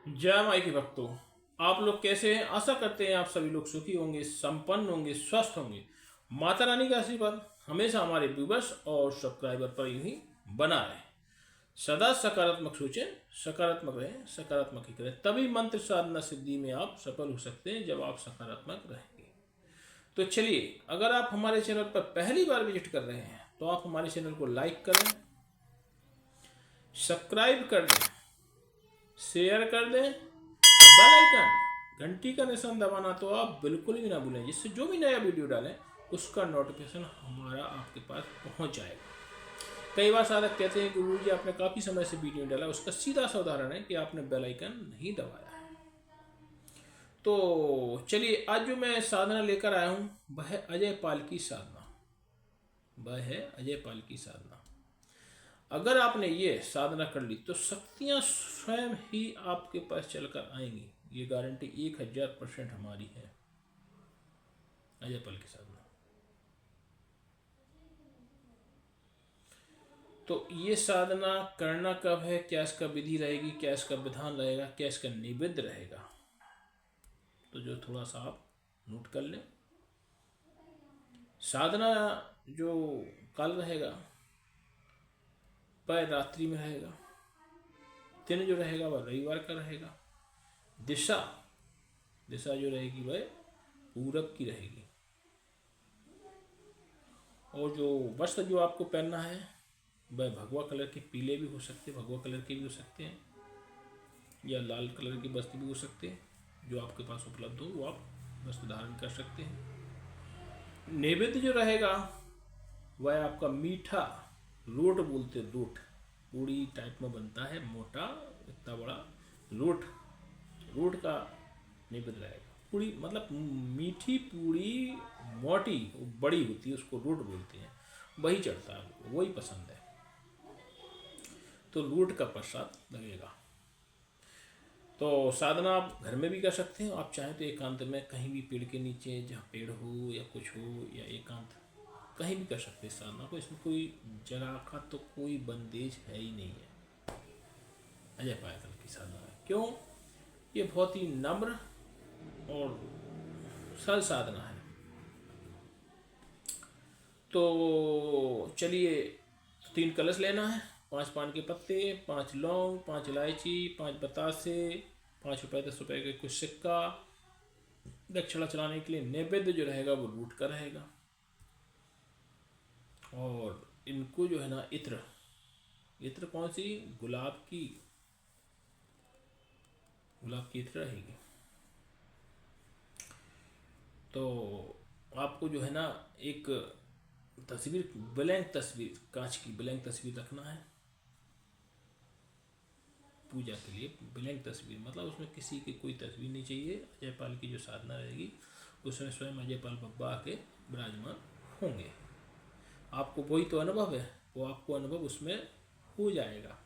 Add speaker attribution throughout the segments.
Speaker 1: जय माई के भक्तों, आप लोग कैसे हैं? आशा करते हैं आप सभी लोग सुखी होंगे, संपन्न होंगे, स्वस्थ होंगे। माता रानी का आशीर्वाद हमेशा हमारे व्यूवर्स और सब्सक्राइबर पर यूं ही बना रहे। सदा सकारात्मक सोचें, सकारात्मक रहें, सकारात्मक ही करें। तभी मंत्र साधना सिद्धि में आप सफल हो सकते हैं, जब आप सकारात्मक रहेंगे। तो चलिए, अगर आप हमारे चैनल पर पहली बार विजिट कर रहे हैं तो आप हमारे चैनल को लाइक करें, सब्सक्राइब कर दें, शेयर कर दें, बेल आइकन घंटी का निशान दबाना तो आप बिल्कुल भी ना भूलें, जिससे जो भी नया वीडियो डालें उसका नोटिफिकेशन हमारा आपके पास पहुंच जाएगा। कई बार साधक कहते हैं गुरु जी आपने काफ़ी समय से वीडियो डाला, उसका सीधा सा उदाहरण है कि आपने बेल आइकन नहीं दबाया है। तो चलिए, आज जो मैं साधना लेकर आया हूँ वह है अजय पाल की साधना। वह है अजय पाल की साधना। अगर आपने ये साधना कर ली तो शक्तियां स्वयं ही आपके पास चलकर आएंगी। ये गारंटी 1000% हमारी है। अजय पाल की साधना। तो ये साधना करना कब है, क्या इसका विधि रहेगी, क्या इसका विधान रहेगा, क्या इसका निवेद्य रहेगा, तो जो थोड़ा सा आप नोट कर लें। साधना जो काल रहेगा वह रात्रि में रहेगा। दिन जो रहेगा वह रविवार का रहेगा। दिशा दिशा जो रहेगी वह पूरब की रहेगी। और जो वस्त्र जो आपको पहनना है वह भगवा कलर के पीले भी हो सकते हैं, भगवा कलर के भी हो सकते हैं, या लाल कलर के वस्त्र भी हो सकते हैं। जो आपके पास उपलब्ध हो वो आप वस्त्र धारण कर सकते हैं। नैवेद्य जो रहेगा वह आपका मीठा रोट बोलते हैं, रोट पूड़ी टाइप में बनता है, मोटा इतना बड़ा रोट। रोट का नैवेद्य रहेगा। पूड़ी मतलब मीठी पूड़ी, मोटी बड़ी होती है, उसको रोट बोलते हैं। वही चढ़ता है, वही पसंद है। तो रोट का प्रसाद लगेगा। तो साधना आप घर में भी कर सकते हैं। आप चाहें तो एकांत में कहीं भी पेड़ के नीचे, जहाँ पेड़ हो या कुछ हो, या एकांत कहीं भी कर सकते हैं साधना को। इसमें कोई जगह का तो कोई बंदेज है ही नहीं है। अजय पायल की साधना है। क्यों? ये बहुत ही नम्र और सरल साधना है। तो चलिए, 3 कलश लेना है, 5 पान के पत्ते, 5 लौंग, 5 इलायची, 5 बतासे, 5 रुपये 10 रुपये का कुछ सिक्का। दक्षिणा चलाने के लिए नैवेद्य जो रहेगा वो रूट का रहेगा। और इनको जो है ना, इत्र इत्र कौन सी? गुलाब की इत्र रहेगी। तो आपको जो है ना, एक तस्वीर, ब्लैंक तस्वीर, कांच की ब्लैंक तस्वीर रखना है पूजा के लिए। ब्लैंक तस्वीर मतलब उसमें किसी की कोई तस्वीर नहीं चाहिए। अजय पाल की जो साधना रहेगी उसमें स्वयं अजय पाल बब्बा आके विराजमान होंगे। आपको वही तो अनुभव है, वो आपको अनुभव उसमें हो जाएगा।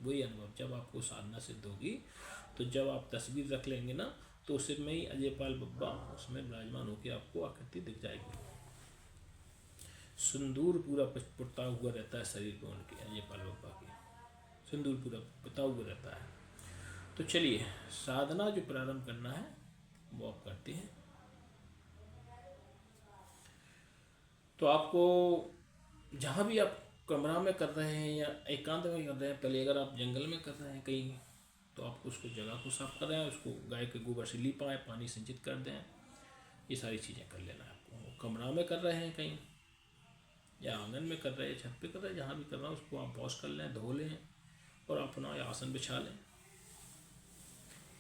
Speaker 1: वही अनुभव जब आपको साधना सिद्ध होगी, तो जब आप तस्वीर रख लेंगे ना, तो उसमें ही अजय पाल बब्बा उसमें विराजमान होकर आपको आकृति दिख जाएगी। सिंदूर पूरा पुता हुआ रहता है शरीर पे उनके, अजय पाल बब्बा की सिंदूर पूरा पुता हुआ रहता है। तो चलिए, साधना जो प्रारंभ करना है वो आप करते हैं। तो आपको जहाँ भी आप कमरा में कर रहे हैं या एकांत में कर रहे हैं, पहले अगर आप जंगल में कर रहे हैं कहीं, तो आप उसको जगह को साफ कर रहे हैं, उसको गाय के गोबर से लिपाएं, पानी सिंचित कर दें। ये सारी चीज़ें कर लेना है आपको। कमरा में कर रहे हैं कहीं, या आंगन में कर रहे हैं, छत पे कर रहे हैं, जहाँ भी कर रहा है उसको आप वॉश कर लें, धो लें और अपना आसन बिछा लें।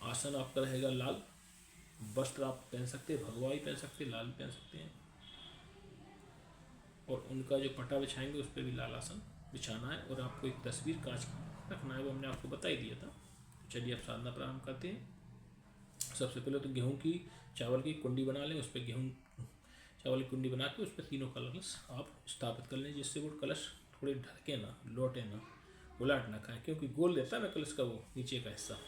Speaker 1: आसन आपका रहेगा लाल। वस्त्र आप पहन सकते हैं, भगवा भी पहन सकते हैं, लाल भी पहन सकते हैं। और उनका जो पटा बिछाएंगे उस पर भी लाल आसन बिछाना है। और आपको एक तस्वीर कांच की रखना है, वो हमने आपको बता ही दिया था। तो चलिए, आप साधना प्रारंभ करते हैं। सबसे पहले तो गेहूं की, चावल की कुंडी बना लें। उस पर गेहूं चावल की कुंडी बना के उस पर तीनों कलश आप स्थापित कर लें, जिससे वो कलश थोड़े ढके ना, लौटे ना, उलट ना खाए, क्योंकि गोल देता है ना कलश का वो नीचे का हिस्सा।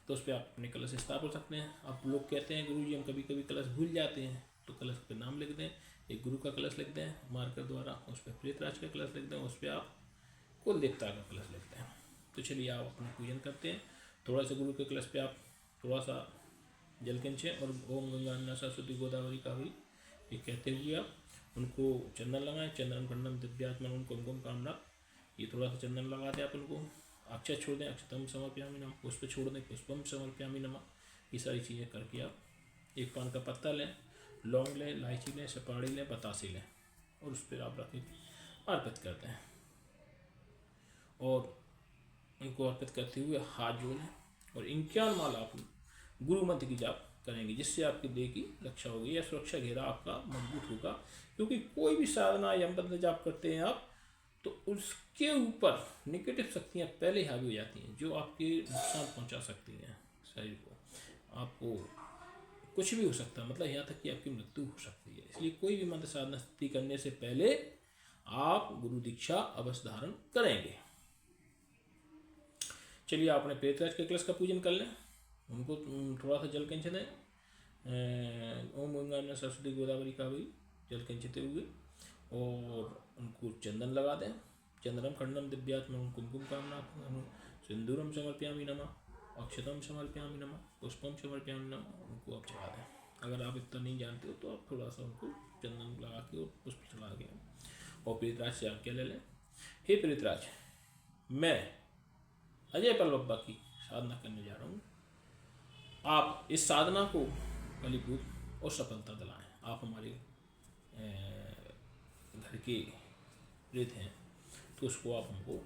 Speaker 1: तो उस पर आप अपने कलश स्थापित कर सकते हैं। आप लोग कहते हैं गुरु जी हम कभी कभी कलश भूल जाते हैं, तो कलश पे नाम लिख दें। एक गुरु का कलश लिख दें मार्कर द्वारा, उस पर प्रेतराज का कलश लिख दें, उस पर आप कुल देवता का कलश लिखते हैं। तो चलिए, आप अपना पूजन करते हैं। थोड़ा सा गुरु के कलश पे आप थोड़ा सा जल किंचे और ओम गंगा यमुना सरस्वती गोदावरी कावेरी ये कहते हुए आप उनको चंदन लगाएं। चंदन खंडन दिव्यात्मन कुमकुम कामना, ये थोड़ा सा चंदन लगा दें आप उनको। अक्षत छोड़ दें, अक्षतम समर्पयामि नमः। पुष्प छोड़ दें, पुष्पम समर्पयामि नमः। ये सारी चीज़ें करके आप एक पान का पत्ता लें, लौंग लें, इलायची लें, सुपारी लें, बतासे लें और उस पर आप रखें अर्पित करते हैं। और उनको अर्पित करते हुए हाथ जोड़ें और 51 माला आप गुरु मंत्र की जाप करेंगे, जिससे आपकी देह की रक्षा होगी या सुरक्षा घेरा आपका मजबूत होगा। क्योंकि कोई भी साधना या मंत्र जाप करते हैं आप तो उसके ऊपर नेगेटिव शक्तियाँ पहले हावी हो जाती हैं जो आपके नुकसान पहुंचा सकती हैं शरीर को। आपको कुछ भी हो सकता है, मतलब यहाँ तक कि आपकी मृत्यु हो सकती है। इसलिए कोई भी मंत्र साधना सिद्धि करने से पहले आप गुरु दीक्षा अवश्य धारण करेंगे। चलिए आपने प्रेतराज के कलश का पूजन कर लें, उनको थोड़ा सा जल किंचन दें। ओम गंगा यमुना सरस्वती गोदावरी कावेरी जल किंचित हुए और उनको चंदन लगा दें। चंदनम खंडम दिव्यात्मन कुमकुम कामना सिंदूरम समर्पयामि नमः, अक्षतम समर्पयामि नमः, पुष्पम समर्पयामि नमः। उनको आप चढ़ा दें। अगर आप इतना नहीं जानते हो तो आप थोड़ा सा उनको चंदन लगा के और पुष्प चढ़ा के और प्रेतराज से आज्ञा ले लें। हे प्रेतराज, मैं अजय पलवब्बा की साधना करने जा रहा हूँ। आप इस साधना को फलीभूत और सफलता दिलाएं। आप हमारे घर के प्रेत हैं तो उसको आप हमको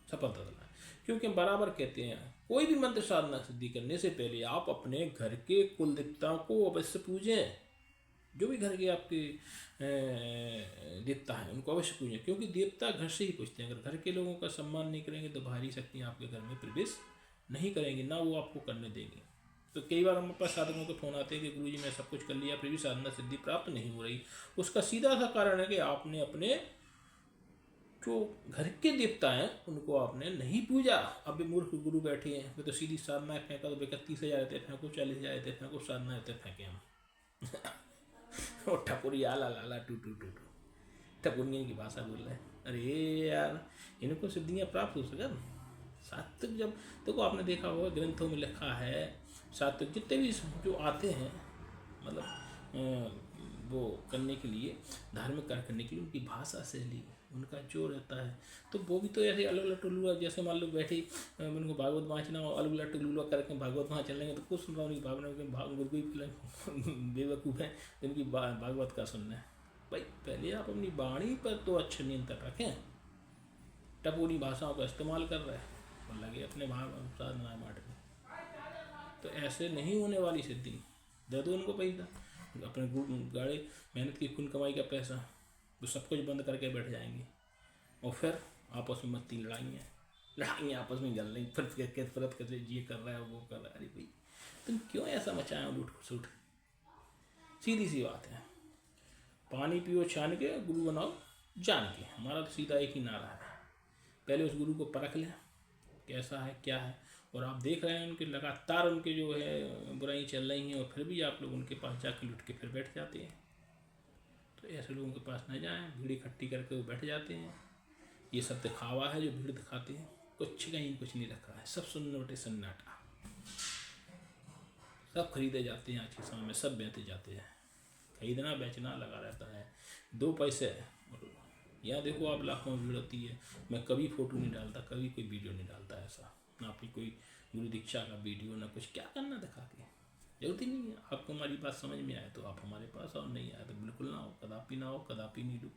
Speaker 1: सफलता दिलाएं। क्योंकि हम बराबर कहते हैं कोई भी मंत्र साधना सिद्धि करने से पहले आप अपने घर के कुल देवताओं को अवश्य पूजें। जो भी घर के आपके देवता हैं उनको अवश्य पूजें, क्योंकि देवता घर से ही पूछते हैं। अगर घर के लोगों का सम्मान नहीं करेंगे तो बाहरी शक्तियाँ आपके घर में प्रवेश नहीं करेंगी, ना वो आपको करने देंगी। तो कई बार हमारे पास साधकों के फोन आते हैं कि गुरुजी मैं सब कुछ कर लिया फिर भी साधना सिद्धि प्राप्त नहीं हो रही। उसका सीधा सा कारण है कि आपने अपने जो घर के देवता हैं उनको आपने नहीं पूजा। अब भी मूर्ख गुरु बैठे हैं, वे तो सीधी साधना फेंका तो 31,000 रहते फेंको, 40,000 रहते फेंको, साधना रहते फेंके हम और ठपुरी आला लाला टू टू टू टू ठपुरियन की भाषा बोल रहे हैं। अरे यार इनको सिद्धियाँ प्राप्त हो सकें। सात्विक जब देखो आपने देखा होगा ग्रंथों में लिखा है, सात्विक जितने भी जो आते हैं मतलब वो करने के लिए धार्मिक कार्य करने के लिए उनकी भाषा शैली उनका जो रहता है तो वो भी तो ऐसे अलग अलग टुल्लुआ, जैसे मान लो बैठे उनको भागवत वाँचना और अलग अलग टुल्लुआ करके भागवत वहाँ चलेंगे तो कुछ सुन रहा उनकी भावना गुरु बेवकूफ़ है जिनकी भागवत का सुनना है। भाई पहले आप अपनी वाणी पर तो अच्छा नियंत्रण रखें। टपोरी भाषाओं का इस्तेमाल कर रहे हैं और लगे अपने साधना मार्ट में, तो ऐसे नहीं होने वाली सिद्धि। दे दो उनको पैसा, अपने गाड़ी मेहनत की खून कमाई का पैसा, तो सब कुछ बंद करके बैठ जाएंगे और फिर आपस में मत्ती लड़ाइयाँ आपस में जल रही, फिर फरत कर ये कर रहा है वो कर रहा है। अरे भाई तुम क्यों ऐसा मचाया लूट सूट। सीधी सी बात है, पानी पियो छान के गुरु बनाओ जान के। हमारा तो सीधा एक ही नारा है, पहले उस गुरु को परख लें कैसा है क्या है। और आप देख रहे हैं उनके लगातार उनके जो है बुराई चल रही हैं और फिर भी आप लोग उनके पास जाके लुट के फिर बैठ जाते हैं। तो ऐसे लोगों के पास न जाएं, भीड़ इकट्ठी करके वो बैठ जाते हैं। ये सब दिखावा है जो भीड़ दिखाते हैं, कुछ कहीं कुछ नहीं रखा है, सब सुन्नोटे सन्नाटा, सब खरीदे जाते हैं। आज के समय में सब बेचे जाते हैं, खरीदना बेचना लगा रहता है, 2 पैसे। और यहाँ देखो आप लाखों में भीड़ होती है, मैं कभी फोटो नहीं डालता, कभी कोई वीडियो नहीं डालता ऐसा, ना आपकी कोई गुरु दीक्षा का वीडियो ना कुछ। क्या करना दिखा के, जरूरत ही नहीं है। आपको हमारी बात समझ में आए तो आप हमारे पास, और नहीं आए तो बिल्कुल ना हो, कदापि ना हो, कदापि नहीं दो।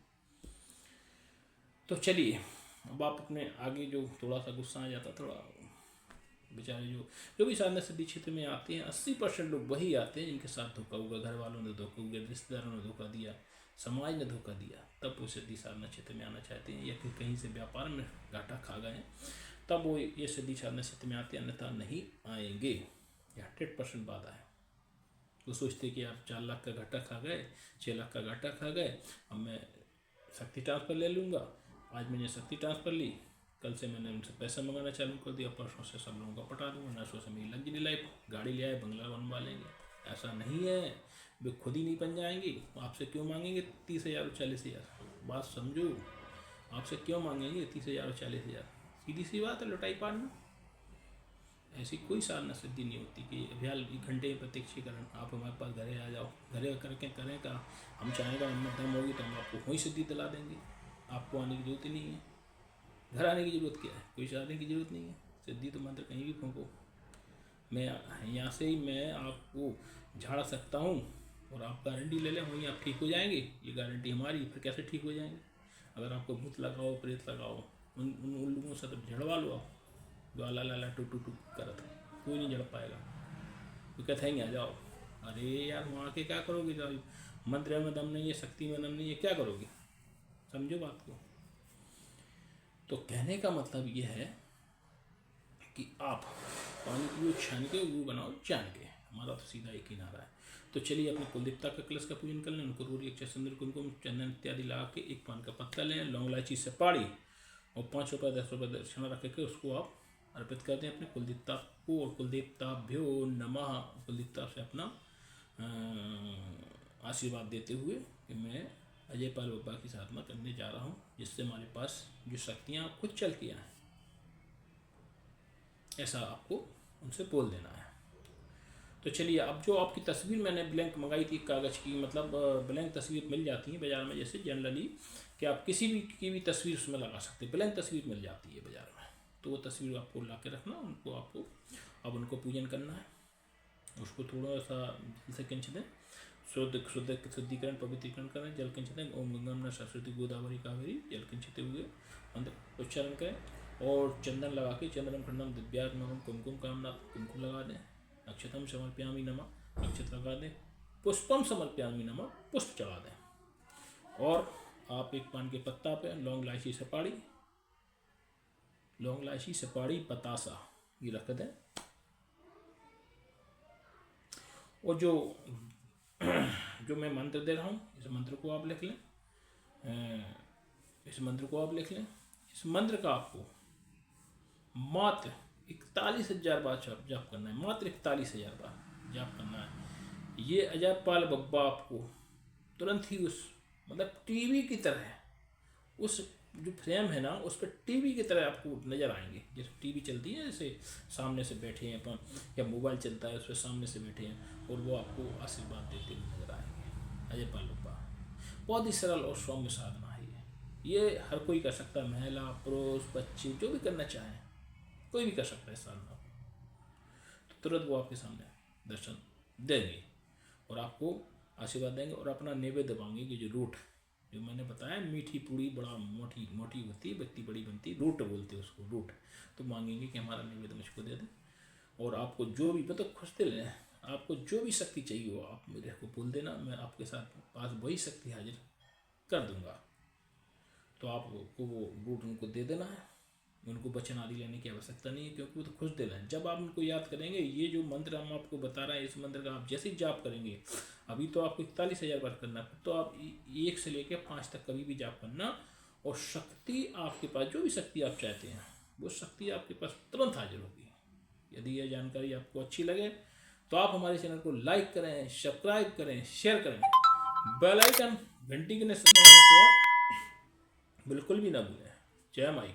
Speaker 1: तो चलिए अब आप अपने आगे जो थोड़ा सा गुस्सा आ जाता, थोड़ा बेचारे जो भी साधना सिद्धि क्षेत्र में आते हैं 80% लोग वही आते हैं जिनके साथ धोखा हुआ, घर वालों ने धोखा हुआ, रिश्तेदारों ने धोखा दिया, समाज ने धोखा दिया, तब वो सिद्धि साधना क्षेत्र में आना चाहते हैं। या फिर कहीं से व्यापार में घाटा खा गए हैं तब वो ये सिद्धि साधना क्षेत्र में आते हैं, अन्यथा नहीं आएंगे। ये 100% बात है। वो सोचते कि आप 4 लाख का घाटा खा गए, 6 लाख का घाटा खा गए, अब मैं शक्ति ट्रांसफ़र ले लूँगा। आज मैंने शक्ति ट्रांसफ़र ली, कल से मैंने उनसे पैसा मंगाना चालू कर दिया, परसों से सब लोगों को पटा दूँगा, नर्सों से मेरी लग्जरी लाइफ, गाड़ी ले आए, बंगला बनवा लेंगे। ऐसा नहीं है, वे खुद ही नहीं बन जाएंगी। आपसे क्यों मांगेंगे 30,000 और 40,000? बात समझो, आपसे क्यों मांगेंगे 30,000 और 40,000? सीधी सी बात है, लुटाई पाड़ना। ऐसी कोई साधना सिद्धि नहीं होती कि अभ्याल 1 घंटे प्रत्यक्षीकरण आप हमारे पास घरे आ जाओ, घरे करके करें का हम चाहेंगे हिम्मत दम होगी तो हम आपको वहीं सिद्धि दिला देंगे, आपको आने की जरूरत ही नहीं है। घर आने की ज़रूरत क्या है, कोई आने की ज़रूरत नहीं है। सिद्धि तो मंत्र कहीं भी फूंको, मैं यहाँ से ही मैं आपको झाड़ सकता हूँ और आप गारंटी ले लें वहीं आप ठीक हो जाएंगे, ये गारंटी हमारी। फिर कैसे ठीक हो जाएंगे? अगर आपको भूत लगाओ, प्रेत लगाओ, उन लोगों से तो झड़वा लो आप, जो अला ला टू टू टू करत है, कोई नहीं झड़ पाएगा। तो कहते हैं आ जाओ, अरे यार वहाँ के क्या करोगे? जब मंत्र में दम नहीं है, शक्ति में दम नहीं है, क्या करोगे? समझो बात को। तो कहने का मतलब ये है कि आप पानी पियो छान के, वो बनाओ जान के। हमारा तो सीधा एक ही नारा है। तो चलिए अपने कुलदेवता का कलश का पूजन कर लें, उनको रोरी एक चंद्र कुमकुम चंदन इत्यादि लगा के 1 पान का पत्ता लें, लौंग इलायची से पाड़ी और 5 रुपये 10 रुपये दक्षिणा रख के उसको आप अर्पित कर दें अपने कुलदेवता को। और कुलदेवताभ्यो नमः, कुलदेवता से अपना आशीर्वाद देते हुए कि मैं अजय पाल बाबा की साधना करने जा रहा हूँ, जिससे हमारे पास जो शक्तियाँ खुद चलती हैं, ऐसा आपको उनसे बोल देना है। तो चलिए, अब जो आपकी तस्वीर मैंने ब्लैंक मंगाई थी कागज़ की, मतलब ब्लैंक तस्वीर मिल जाती है बाज़ार में, जैसे जनरली कि आप किसी भी की भी तस्वीर उसमें लगा सकते हैं, ब्लैंक तस्वीर मिल जाती है बाज़ार में। तो वो तस्वीर आपको ला के रखना, उनको आपको अब उनको पूजन करना है। उसको थोड़ा सा जल से किंच दें, शुद्धिकरण पवित्रीकरण करें, जल किंच दें। ओम गंगा न सरस्वती गोदावरी कावेरी, जल किंचते हुए मंत्र उच्चारण करें और चंदन लगा के चंदनम खंडम दिव्यात्मकम कुमकुम कामना कुमकुम लगा दें। अक्षतम समर्पयामि नमः, अक्षत लगा दें। पुष्पम समर्पयामि नमः, पुष्प चढ़ा दें। और आप 1 पान के पत्ता पे लौंग इलायची सुपारी, लौंग इलायची सुपारी बतासा ये रख दें। और जो मैं मंत्र दे रहा हूँ, इस मंत्र को आप लिख लें, इस मंत्र को आप लिख लें। इस मंत्र का आपको मात्र 41,000 बार जाप करना है, मात्र 41,000 बार जाप करना है। ये अजय पाल बाबा आपको तुरंत ही उस मतलब टीवी की तरह, उस जो फ्रेम है ना, उस पर टीवी की तरह आपको नज़र आएंगे। जैसे टीवी चलती है, जैसे सामने से बैठे हैं अपन, या मोबाइल चलता है उस पर सामने से बैठे हैं, और वो आपको आशीर्वाद देते हुए नजर आएंगे। अजय पाल बाबा बहुत ही सरल और सौम्य साधना है ये हर कोई कर सकता है, महिला पुरुष बच्चे जो भी करना चाहें कोई भी कर सकता है साधना। तो तुरंत वो आपके सामने दर्शन देंगे और आपको आशीर्वाद देंगे। और अपना नैवेद्य मांगेंगे, जो रूट जो मैंने बताया, मीठी पूड़ी बड़ा मोटी मोटी होती है, बत्ती बड़ी बनती है, रूट बोलते हैं उसको, रूट। तो मांगेंगे कि हमारा नैवेद्य मुझको दे दें। और आपको जो भी मतलब खुश दिल है, आपको जो भी शक्ति चाहिए हो आप मेरे को बोल देना, मैं आपके साथ पास वही शक्ति हाजिर कर दूंगा। तो आपको वो रूट उनको दे देना है, उनको वचन आदि लेने की आवश्यकता नहीं है, क्योंकि वो तो खुश दिल है। जब आप उनको याद करेंगे, ये जो मंत्र हम आपको बता रहे हैं, इस मंत्र का आप जैसे ही जाप करेंगे, अभी तो आपको 41,000 बार करना है, तो आप 1 से लेकर 5 तक कभी भी जाप करना, और शक्ति आपके पास, जो भी शक्ति आप चाहते हैं वो शक्ति आपके पास तुरंत हाजिर होगी। यदि यह जानकारी आपको अच्छी लगे तो आप हमारे चैनल को लाइक करें, सब्सक्राइब करें, शेयर करें, बेल आइकन घंटी के निशान को बिल्कुल भी ना भूलें। जय माई।